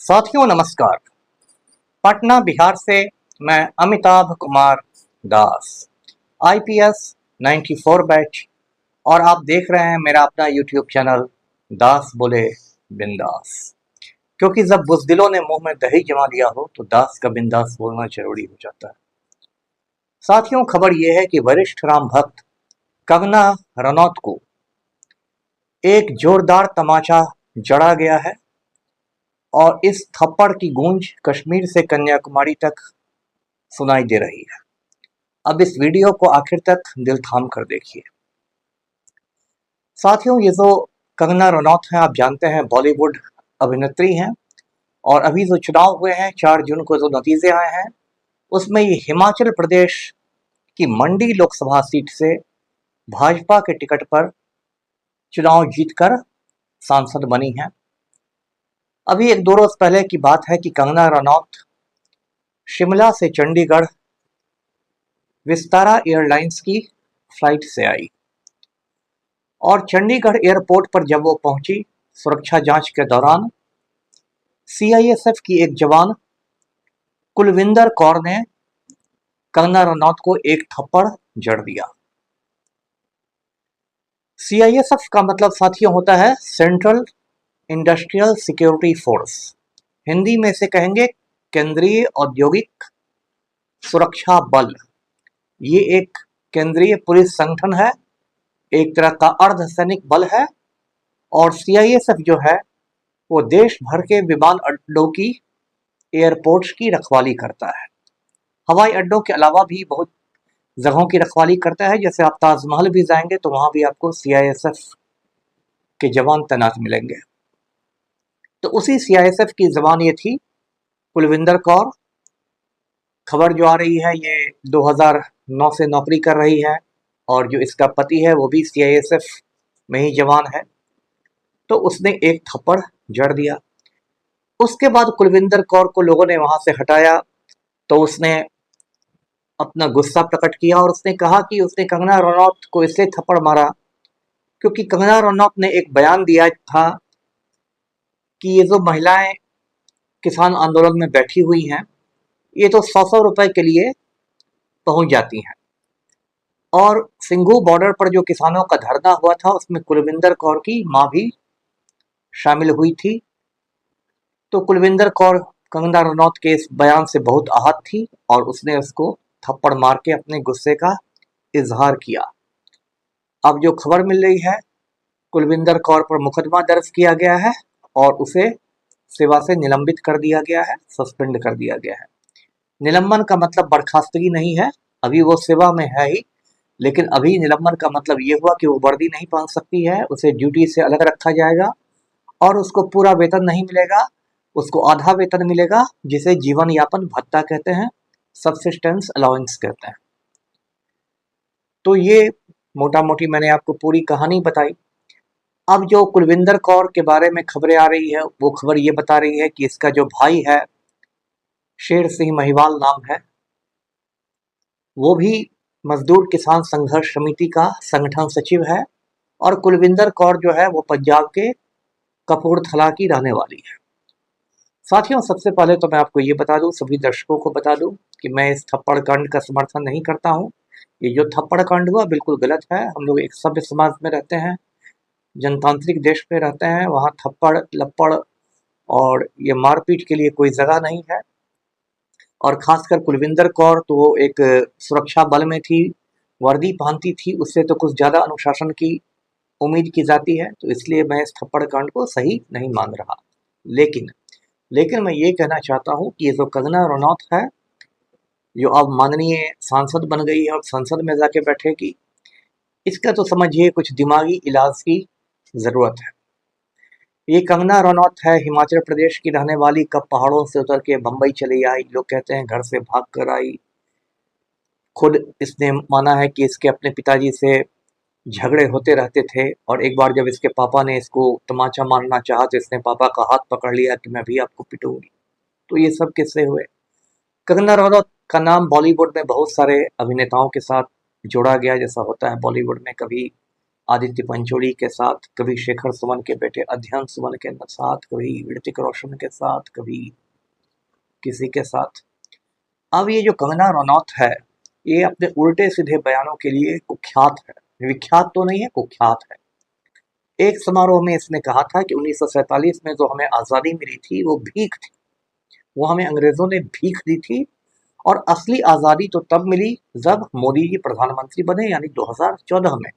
साथियों नमस्कार। पटना बिहार से मैं अमिताभ कुमार दास, आईपीएस 94 बैच, और आप देख रहे हैं मेरा अपना यूट्यूब चैनल दास बोले बिंदास। क्योंकि जब बुज़दिलों ने मुंह में दही जमा लिया हो तो दास का बिंदास बोलना जरूरी हो जाता है। साथियों, खबर यह है कि वरिष्ठ राम भक्त कंगना रनौत को एक जोरदार तमाचा जड़ा गया है और इस थप्पड़ की गूंज कश्मीर से कन्याकुमारी तक सुनाई दे रही है। अब इस वीडियो को आखिर तक दिल थाम कर देखिए। साथियों, ये जो कंगना रनौत हैं, आप जानते हैं बॉलीवुड अभिनेत्री हैं, और अभी जो चुनाव हुए हैं 4 जून को जो नतीजे आए हैं उसमें ये हिमाचल प्रदेश की मंडी लोकसभा सीट से भाजपा के टिकट पर चुनाव जीतकर सांसद बनी हैं। अभी 1-2 रोज पहले की बात है कि कंगना रनौत शिमला से चंडीगढ़ विस्तारा एयरलाइंस की फ्लाइट से आई और चंडीगढ़ एयरपोर्ट पर जब वो पहुंची, सुरक्षा जांच के दौरान सीआईएसएफ की एक जवान कुलविंदर कौर ने कंगना रनौत को एक थप्पड़ जड़ दिया। सीआईएसएफ का मतलब साथियों होता है central industrial security force. Hindi में से कहेंगे केंद्रीय औद्योगिक सुरक्षा बल। ये एक केंद्रीय पुलिस संगठन है, एक तरह का अर्धसैनिक बल है। और सीआईएसएफ जो है वो देश भर के विमान अड्डों की, एयरपोर्ट्स की रखवाली करता है। हवाई अड्डों के अलावा भी बहुत जगहों की रखवाली करता है। जैसे आप ताजमहल भी जाएंगे तो वहां भी आपको सीआईएसएफ के जवान तैनात मिलेंगे। तो उसी सीआईएसएफ की जवान ये थी कुलविंदर कौर। खबर जो आ रही है ये 2009 से नौकरी कर रही है और जो इसका पति है वो भी सीआईएसएफ में ही जवान है। तो उसने एक थप्पड़ जड़ दिया। उसके बाद कुलविंदर कौर को लोगों ने वहां से हटाया तो उसने अपना गुस्सा प्रकट किया और उसने कहा कि उसने कंगना रनौत को इसलिए थप्पड़ मारा क्योंकि कंगना रनौत ने एक बयान दिया था कि ये जो महिलाएं किसान आंदोलन में बैठी हुई हैं ये तो 100-100 रुपए के लिए पहुंच जाती हैं। और सिंघू बॉर्डर पर जो किसानों का धरना हुआ था उसमें कुलविंदर कौर की मां भी शामिल हुई थी। तो कुलविंदर कौर कंगना रनौत के इस बयान से बहुत आहत थी और उसने उसको थप्पड़ मार के अपने गुस्से का इजहार किया। अब जो खबर मिल रही है, कुलविंदर कौर पर मुकदमा दर्ज किया गया है और उसे सेवा से निलंबित कर दिया गया है, सस्पेंड कर दिया गया है। निलंबन का मतलब बर्खास्तगी नहीं है, अभी वो सेवा में है ही, लेकिन अभी निलंबन का मतलब ये हुआ कि वो वर्दी नहीं पहन सकती है, उसे ड्यूटी से अलग रखा जाएगा और उसको पूरा वेतन नहीं मिलेगा, उसको आधा वेतन मिलेगा जिसे जीवन यापन भत्ता कहते हैं, सब्सिस्टेंस अलाउंस कहते हैं। तो ये मोटा मोटी मैंने आपको पूरी कहानी बताई। अब जो कुलविंदर कौर के बारे में खबरें आ रही है वो खबर ये बता रही है कि इसका जो भाई है, शेर सिंह महिवाल नाम है, वो भी मजदूर किसान संघर्ष समिति का संगठन सचिव है और कुलविंदर कौर जो है वो पंजाब के कपूरथला की रहने वाली है। साथियों, सबसे पहले तो मैं आपको ये बता दूं, सभी दर्शकों को बता दूं कि मैं इस थप्पड़ कांड का समर्थन नहीं करता हूं। ये जो थप्पड़ कांड हुआ बिल्कुल गलत है। हम लोग एक सभ्य समाज में रहते हैं, जनतांत्रिक देश में रहते हैं, वहाँ थप्पड़ लप्पड़ और ये मारपीट के लिए कोई जगह नहीं है। और खासकर कुलविंदर कौर तो वो एक सुरक्षा बल में थी, वर्दी पहनती थी, उससे तो कुछ ज़्यादा अनुशासन की उम्मीद की जाती है। तो इसलिए मैं इस थप्पड़ कांड को सही नहीं मान रहा। लेकिन मैं ये कहना चाहता हूँ कि ये जो कंगना रनौत है, जो अब माननीय सांसद बन गई है और संसद में जाके बैठेगी, इसका तो समझिए कुछ दिमागी इलाज की ज़रूरत है। ये कंगना रनौत है, हिमाचल प्रदेश की रहने वाली, कब पहाड़ों से उतर के बम्बई चली आई, लोग कहते हैं घर से भाग कर आई। खुद इसने माना है कि इसके अपने पिताजी से झगड़े होते रहते थे और एक बार जब इसके पापा ने इसको तमाचा मारना चाहा तो इसने पापा का हाथ पकड़ लिया कि मैं भी आपको पिटूंगी। तो ये सब किस्से हुए। कंगना रनौत का नाम बॉलीवुड में बहुत सारे अभिनेताओं के साथ जोड़ा गया, जैसा होता है बॉलीवुड में, कभी आदित्य पंचोली के साथ, कभी शेखर सुमन के बेटे अध्ययन सुमन के साथ, कभी ऋतिक रोशन के साथ, कभी किसी के साथ। अब ये जो कंगना रनौत है, ये अपने उल्टे सीधे बयानों के लिए कुख्यात है। विख्यात तो नहीं है, कुख्यात है। एक समारोह में इसने कहा था कि 1947 में जो हमें आज़ादी मिली थी वो भीख थी, वो हमें अंग्रेज़ों ने भीख दी थी, और असली आज़ादी तो तब मिली जब मोदी जी प्रधानमंत्री बने, यानी 2014 में।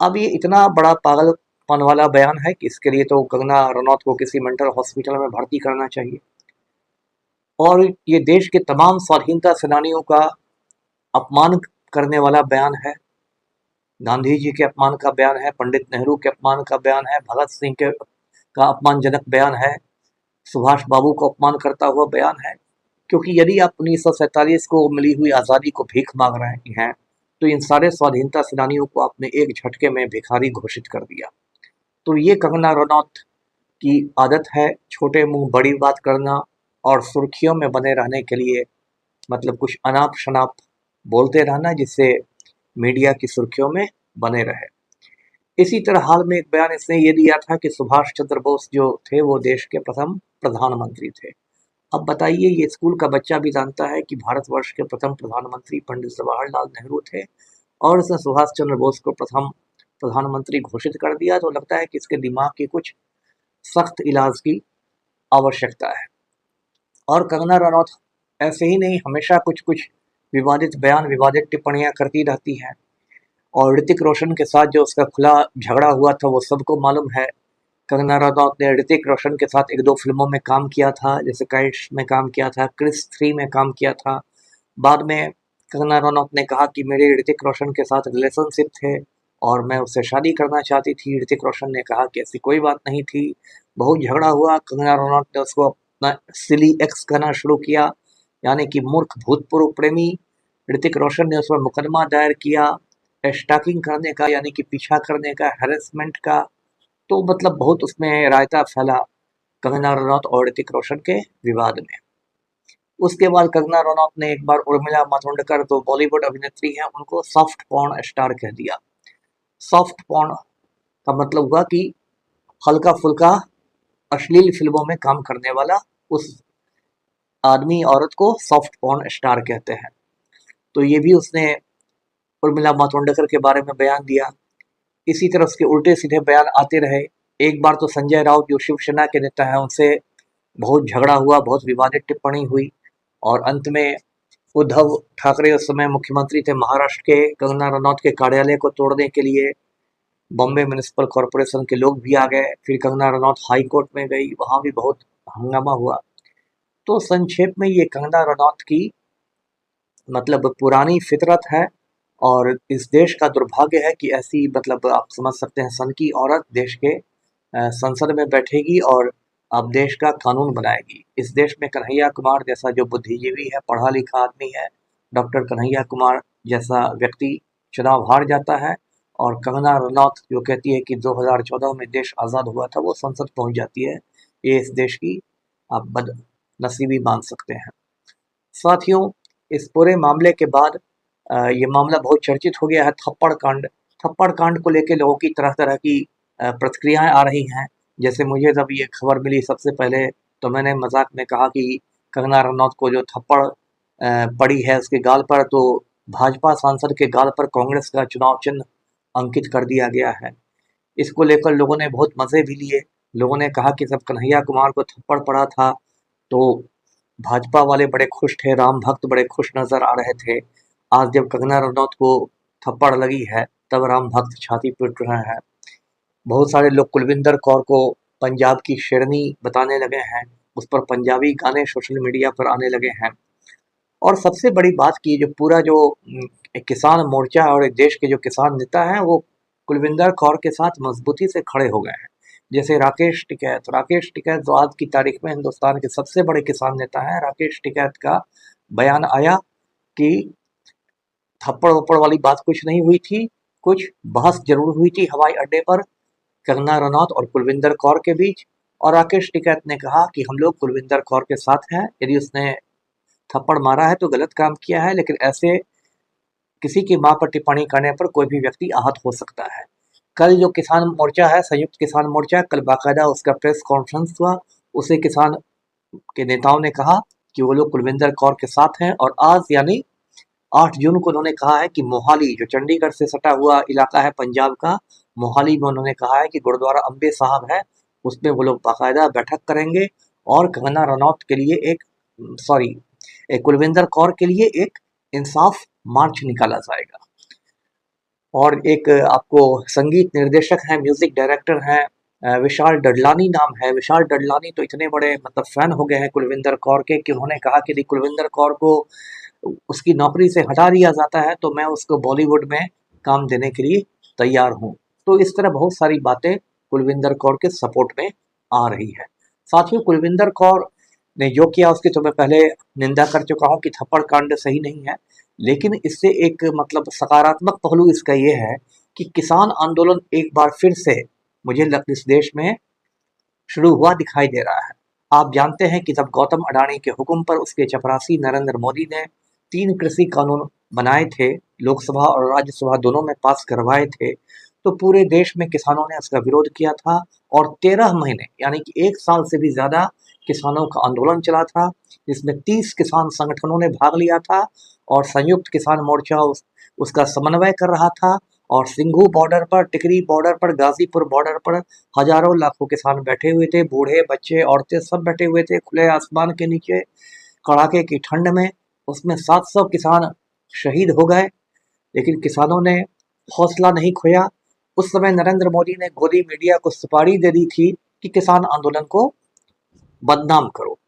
अब ये इतना बड़ा पागलपन वाला बयान है कि इसके लिए तो कंगना रनौत को किसी मेंटल हॉस्पिटल में भर्ती करना चाहिए। और ये देश के तमाम स्वाधीनता सेनानियों का अपमान करने वाला बयान है। गांधी जी के अपमान का बयान है, पंडित नेहरू के अपमान का बयान है, भगत सिंह के का अपमानजनक बयान है, सुभाष बाबू को अपमान करता हुआ बयान है। क्योंकि यदि आप 1947 को मिली हुई आज़ादी को भीख मांग रहे हैं, तो इन सारे स्वाधीनता सेनानियों को आपने एक झटके में भिखारी घोषित कर दिया। तो ये कंगना रनौत की आदत है, छोटे मुंह बड़ी बात करना और सुर्खियों में बने रहने के लिए मतलब कुछ अनाप शनाप बोलते रहना, जिससे मीडिया की सुर्खियों में बने रहे। इसी तरह हाल में एक बयान इसने ये दिया था कि सुभाष चंद्र बोस जो थे वो देश के प्रथम प्रधानमंत्री थे। अब बताइए, ये स्कूल का बच्चा भी जानता है कि भारतवर्ष के प्रथम प्रधानमंत्री पंडित जवाहरलाल नेहरू थे, और उसने सुभाष चंद्र बोस को प्रथम प्रधानमंत्री घोषित कर दिया। तो लगता है कि इसके दिमाग की कुछ सख्त इलाज की आवश्यकता है। और कंगना रनौत ऐसे ही नहीं, हमेशा कुछ कुछ विवादित बयान, विवादित टिप्पणियां करती रहती हैं। और ऋतिक रोशन के साथ जो उसका खुला झगड़ा हुआ था वो सबको मालूम है। कंगना रनौत ने ऋतिक रोशन के साथ एक दो फिल्मों में काम किया था, जैसे काइट्स में काम किया था, क्रिस 3 में काम किया था। बाद में कंगना रनौत ने कहा कि मेरे ऋतिक रोशन के साथ रिलेशनशिप थे और मैं उससे शादी करना चाहती थी। ऋतिक रोशन ने कहा कि ऐसी कोई बात नहीं थी। बहुत झगड़ा हुआ, कंगना रनौत ने उसको अपना सिली एक्स कहना शुरू किया, यानी कि मूर्ख भूतपूर्व प्रेमी। ऋतिक रोशन ने उस पर मुकदमा दायर किया स्टॉकिंग करने का, यानी कि पीछा करने का, हैरेसमेंट का। तो मतलब बहुत उसमें रायता फैला कंगना रनौत और ऋतिक रोशन के विवाद में। उसके बाद कंगना रनौत ने एक बार उर्मिला मातोंडकर, तो बॉलीवुड अभिनेत्री हैं, उनको सॉफ्ट पॉर्न स्टार कह दिया। सॉफ्ट पॉर्न का मतलब हुआ कि हल्का फुल्का अश्लील फिल्मों में काम करने वाला उस आदमी औरत को सॉफ्ट पॉर्न स्टार कहते हैं। तो ये भी उसने उर्मिला मातोंडकर के बारे में बयान दिया। इसी तरह उसके उल्टे सीधे बयान आते रहे। एक बार तो संजय राउत जो शिवसेना के नेता हैं उनसे बहुत झगड़ा हुआ, बहुत विवादित टिप्पणी हुई, और अंत में उद्धव ठाकरे उस समय मुख्यमंत्री थे महाराष्ट्र के, कंगना रनौत के कार्यालय को तोड़ने के लिए बॉम्बे म्यूनिसिपल कॉरपोरेशन के लोग भी आ गए। फिर कंगना रनौत हाई कोर्ट में गई, वहां भी बहुत हंगामा हुआ। तो संक्षेप में ये कंगना रनौत की मतलब पुरानी फितरत है, और इस देश का दुर्भाग्य है कि ऐसी मतलब आप समझ सकते हैं सन की औरत देश के संसद में बैठेगी और अब देश का कानून बनाएगी। इस देश में कन्हैया कुमार जैसा जो बुद्धिजीवी है, पढ़ा लिखा आदमी है, डॉक्टर कन्हैया कुमार जैसा व्यक्ति चुनाव हार जाता है, और कंगना रनौत जो कहती है कि 2014 में देश आज़ाद हुआ था, वो संसद पहुंच जाती है। ये इस देश की आप बदनसीबी मान सकते हैं। साथियों, इस पूरे मामले के बाद ये मामला बहुत चर्चित हो गया है, थप्पड़ कांड। थप्पड़ कांड को लेकर लोगों की तरह तरह की प्रतिक्रियाएं आ रही हैं। जैसे मुझे जब ये खबर मिली सबसे पहले, तो मैंने मजाक में कहा कि कंगना रनौत को जो थप्पड़ पड़ी है उसके गाल पर, तो भाजपा सांसद के गाल पर कांग्रेस का चुनाव चिन्ह अंकित कर दिया गया है। इसको लेकर लोगों ने बहुत मजे भी लिए। लोगों ने कहा कि जब कन्हैया कुमार को थप्पड़ पड़ा था तो भाजपा वाले बड़े खुश थे, राम भक्त बड़े खुश नजर आ रहे थे। आज जब कंगना रनौत को थप्पड़ लगी है तब राम भक्त छाती पीट रहे हैं। बहुत सारे लोग कुलविंदर कौर को पंजाब की शेरनी बताने लगे हैं, उस पर पंजाबी गाने सोशल मीडिया पर आने लगे हैं। और सबसे बड़ी बात की जो पूरा जो किसान मोर्चा और देश के जो किसान नेता हैं वो कुलविंदर कौर के साथ मजबूती से खड़े हो गए हैं। जैसे राकेश टिकैत जो आज की तारीख में हिंदुस्तान के सबसे बड़े किसान नेता हैं, राकेश टिकैत का बयान आया कि थप्पड़ वप्पड़ वाली बात कुछ नहीं हुई थी, कुछ बहस जरूर हुई थी हवाई अड्डे पर कंगना रनौत और कुलविंदर कौर के बीच। और राकेश टिकैत ने कहा कि हम लोग कुलविंदर कौर के साथ हैं, यदि उसने थप्पड़ मारा है तो गलत काम किया है, लेकिन ऐसे किसी की मां पर टिप्पणी करने पर कोई भी व्यक्ति आहत हो सकता है। कल जो किसान मोर्चा है, संयुक्त किसान मोर्चा, कल बाकायदा उसका प्रेस कॉन्फ्रेंस हुआ। उसे किसान के नेताओं ने कहा कि वो लोग कुलविंदर कौर के साथ हैं, और आज यानी 8 जून को उन्होंने कहा है कि मोहाली, जो चंडीगढ़ से सटा हुआ इलाका है पंजाब का, मोहाली में उन्होंने कहा है कि गुरुद्वारा अम्बे साहब है, उसमें वो लोग बाकायदा बैठक करेंगे और कंगना रनौत के लिए कुलविंदर कौर के लिए एक इंसाफ मार्च निकाला जाएगा। और एक आपको संगीत निर्देशक हैं, म्यूजिक डायरेक्टर हैं, विशाल डडलानी नाम है। विशाल डडलानी तो इतने बड़े मतलब फैन हो गए हैं कुलविंदर कौर के कि उन्होंने कहा कि यदि कुलविंदर कौर को उसकी नौकरी से हटा दिया जाता है तो मैं उसको बॉलीवुड में काम देने के लिए तैयार हूँ। तो इस तरह बहुत सारी बातें कुलविंदर कौर के सपोर्ट में आ रही है। साथियों, कुलविंदर कौर ने जो किया उसकी तो मैं पहले निंदा कर चुका हूँ कि थप्पड़ कांड सही नहीं है, लेकिन इससे एक मतलब सकारात्मक पहलू इसका ये है कि किसान आंदोलन एक बार फिर से मुझे इस देश में शुरू हुआ दिखाई दे रहा है। आप जानते हैं कि जब गौतम अडानी के हुक्म पर उसके चपरासी नरेंद्र मोदी ने 3 कृषि कानून बनाए थे, लोकसभा और राज्यसभा दोनों में पास करवाए थे, तो पूरे देश में किसानों ने उसका विरोध किया था और 13 महीने यानी कि 1 साल से भी ज़्यादा किसानों का आंदोलन चला था, जिसमें 30 किसान संगठनों ने भाग लिया था और संयुक्त किसान मोर्चा उसका समन्वय कर रहा था। और सिंघू बॉर्डर पर, टिकरी बॉर्डर पर, गाजीपुर बॉर्डर पर हजारों लाखों किसान बैठे हुए थे, बूढ़े बच्चे औरतें सब बैठे हुए थे खुले आसमान के नीचे कड़ाके की ठंड में। उसमें 700 किसान शहीद हो गए, लेकिन किसानों ने हौसला नहीं खोया। उस समय नरेंद्र मोदी ने गोदी मीडिया को सुपारी दे दी थी कि किसान आंदोलन को बदनाम करो।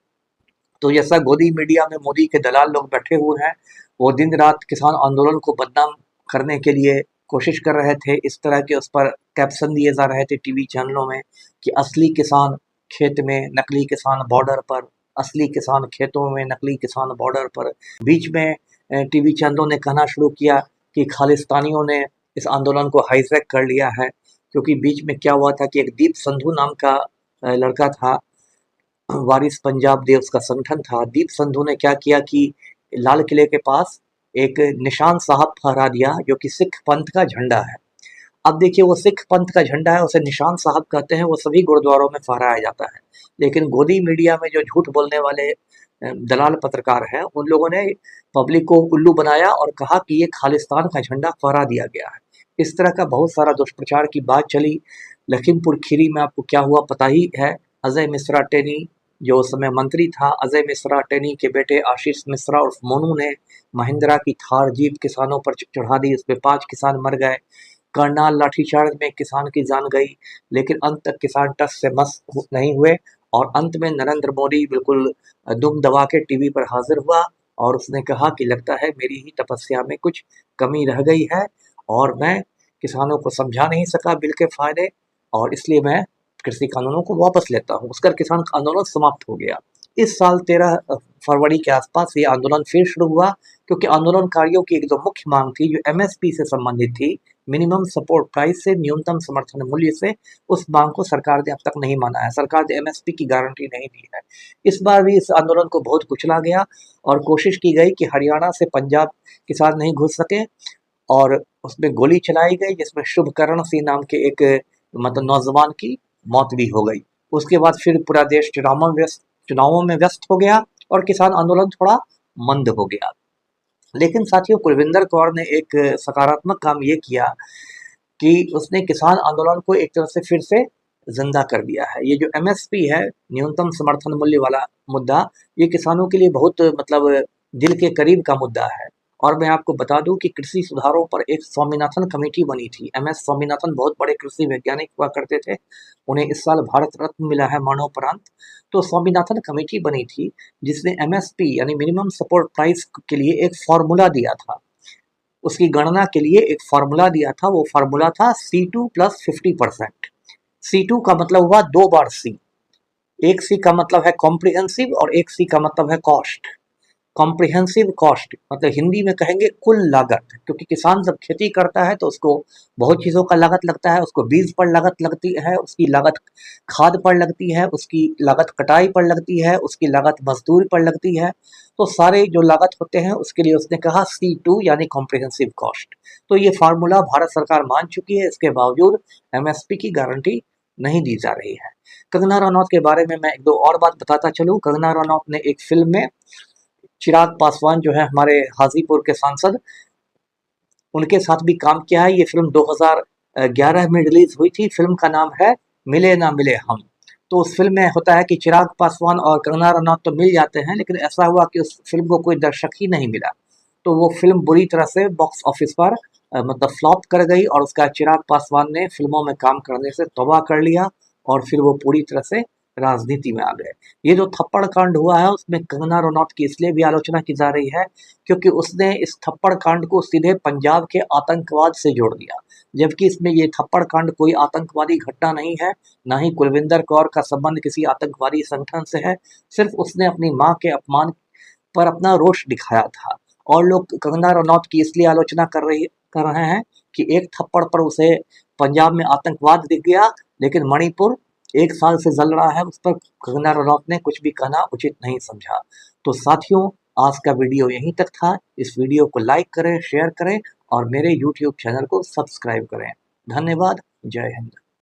तो जैसा गोदी मीडिया में मोदी के दलाल लोग बैठे हुए हैं, वो दिन रात किसान आंदोलन को बदनाम करने के लिए कोशिश कर रहे थे। इस तरह के उस पर कैप्शन दिए जा रहे थे टीवी चैनलों में कि असली किसान खेत में, नकली किसान बॉर्डर पर, असली किसान खेतों में, नकली किसान बॉर्डर पर। बीच में टीवी चैनलों ने कहना शुरू किया कि खालिस्तानियों ने इस आंदोलन को हाईजैक कर लिया है, क्योंकि बीच में क्या हुआ था कि एक दीप संधू नाम का लड़का था, वारिस पंजाब दे उसका संगठन था। दीप संधू ने क्या किया कि लाल किले के पास एक निशान साहब फहरा दिया, जो कि सिख पंथ का झंडा है। अब देखिए, वो सिख पंथ का झंडा है, उसे निशान साहब कहते हैं, वो सभी गुरुद्वारों में फहराया जाता है। लेकिन गोदी मीडिया में जो झूठ बोलने वाले दलाल पत्रकार हैं, उन लोगों ने पब्लिक को उल्लू बनाया और कहा कि ये खालिस्तान का झंडा फहरा दिया गया है। इस तरह का बहुत सारा दुष्प्रचार की बात चली। लखीमपुर खीरी में आपको क्या हुआ पता ही है। अजय मिश्रा टेनी, जो उस समय मंत्री था, अजय मिश्रा टेनी के बेटे आशीष मिश्रा और मोनू ने महिंद्रा की थार जीप किसानों पर चढ़ा दी, उसमें 5 किसान मर गए। करनाल लाठीचार्ज में किसान की जान गई, लेकिन अंत तक किसान टस से मस नहीं हुए और अंत में नरेंद्र मोदी बिल्कुल दुम दबा के टीवी पर हाजिर हुआ और उसने कहा कि लगता है मेरी ही तपस्या में कुछ कमी रह गई है और मैं किसानों को समझा नहीं सका बिल के फायदे, और इसलिए मैं कृषि कानूनों को वापस लेता हूँ। उसका किसान आंदोलन समाप्त हो गया। इस साल 13 फरवरी के आसपास ये आंदोलन फिर शुरू हुआ, क्योंकि आंदोलनकारियों की एक जो मुख्य मांग थी, जो एमएसपी से संबंधित थी, मिनिमम सपोर्ट प्राइस से, न्यूनतम समर्थन मूल्य से, उस मांग को सरकार ने अब तक नहीं माना है। सरकार ने एमएसपी की गारंटी नहीं दी है। इस बार भी इस आंदोलन को बहुत कुचला गया और कोशिश की गई कि हरियाणा से पंजाब किसान नहीं घुस सके, और उसमें गोली चलाई गई, जिसमें शुभकरण सिंह नाम के एक मतलब नौजवान की मौत भी हो गई। उसके बाद फिर पूरा देश चुनावों में व्यस्त हो गया और किसान आंदोलन थोड़ा मंद हो गया। लेकिन साथियों, कुलविंदर कौर ने एक सकारात्मक काम ये किया कि उसने किसान आंदोलन को एक तरह से फिर से जिंदा कर दिया है। ये जो एमएसपी है, न्यूनतम समर्थन मूल्य वाला मुद्दा, ये किसानों के लिए बहुत मतलब दिल के करीब का मुद्दा है। और मैं आपको बता दूं कि कृषि सुधारों पर एक स्वामीनाथन कमेटी बनी थी। एमएस स्वामीनाथन बहुत बड़े कृषि वैज्ञानिक हुआ करते थे, उन्हें इस साल भारत रत्न मिला है मरणोपरांत। तो स्वामीनाथन कमेटी बनी थी जिसने एमएसपी यानी मिनिमम सपोर्ट प्राइस के लिए एक फॉर्मूला दिया था, उसकी गणना के लिए एक फार्मूला दिया था। वो फार्मूला था C2 प्लस 50%। C2 का मतलब हुआ 2 बार C, एक C का मतलब है कॉम्प्रिहेंसिव और एक C का मतलब है कॉस्ट। कॉम्प्रिहेंसिव कॉस्ट मतलब हिंदी में कहेंगे कुल लागत, क्योंकि किसान जब खेती करता है तो उसको बहुत चीज़ों का लागत लगता है। उसको बीज पर लागत लगती है, उसकी लागत खाद पर लगती है, उसकी लागत कटाई पर लगती है, उसकी लागत मजदूरी पर लगती है। तो सारे जो लागत होते हैं उसके लिए उसने कहा C2 यानी कॉम्प्रिहेंसिव कॉस्ट। तो ये फार्मूला भारत सरकार मान चुकी है, इसके बावजूद MSP की गारंटी नहीं दी जा रही है। कंगना रनौत के बारे में मैं एक दो और बात बताता चलूँ। कंगना रनौत ने एक फिल्म में चिराग पासवान जो है हमारे हाजीपुर के सांसद, उनके साथ भी काम किया है। ये फिल्म 2011 में रिलीज हुई थी। फिल्म का नाम है मिले ना मिले हम। तो उस फिल्म में होता है कि चिराग पासवान और कंगना रनौत तो मिल जाते हैं, लेकिन ऐसा हुआ कि उस फिल्म को कोई दर्शक ही नहीं मिला। तो वो फिल्म बुरी तरह से बॉक्स ऑफिस पर मतलब फ्लॉप कर गई, और उसका चिराग पासवान ने फिल्मों में काम करने से तौबा कर लिया और फिर वो पूरी तरह से राजनीति में आ गए। ये जो थप्पड़ कांड हुआ है उसमें कंगना रनौत की इसलिए भी आलोचना की जा रही है क्योंकि उसने इस थप्पड़ कांड को सीधे पंजाब के आतंकवाद से जोड़ दिया, जबकि इसमें ये थप्पड़ कांड कोई आतंकवादी घटना नहीं है, ना ही कुलविंदर कौर का संबंध किसी आतंकवादी संगठन से है। सिर्फ उसने अपनी माँ के अपमान पर अपना रोष दिखाया था। और लोग कंगना रनौत की इसलिए आलोचना कर रहे हैं कि एक थप्पड़ पर उसे पंजाब में आतंकवाद दिख गया, लेकिन मणिपुर 1 साल से जल रहा है, उस पर कंगना रनौत ने कुछ भी कहना उचित नहीं समझा। तो साथियों, आज का वीडियो यहीं तक था। इस वीडियो को लाइक करें, शेयर करें और मेरे YouTube चैनल को सब्सक्राइब करें। धन्यवाद। जय हिंद।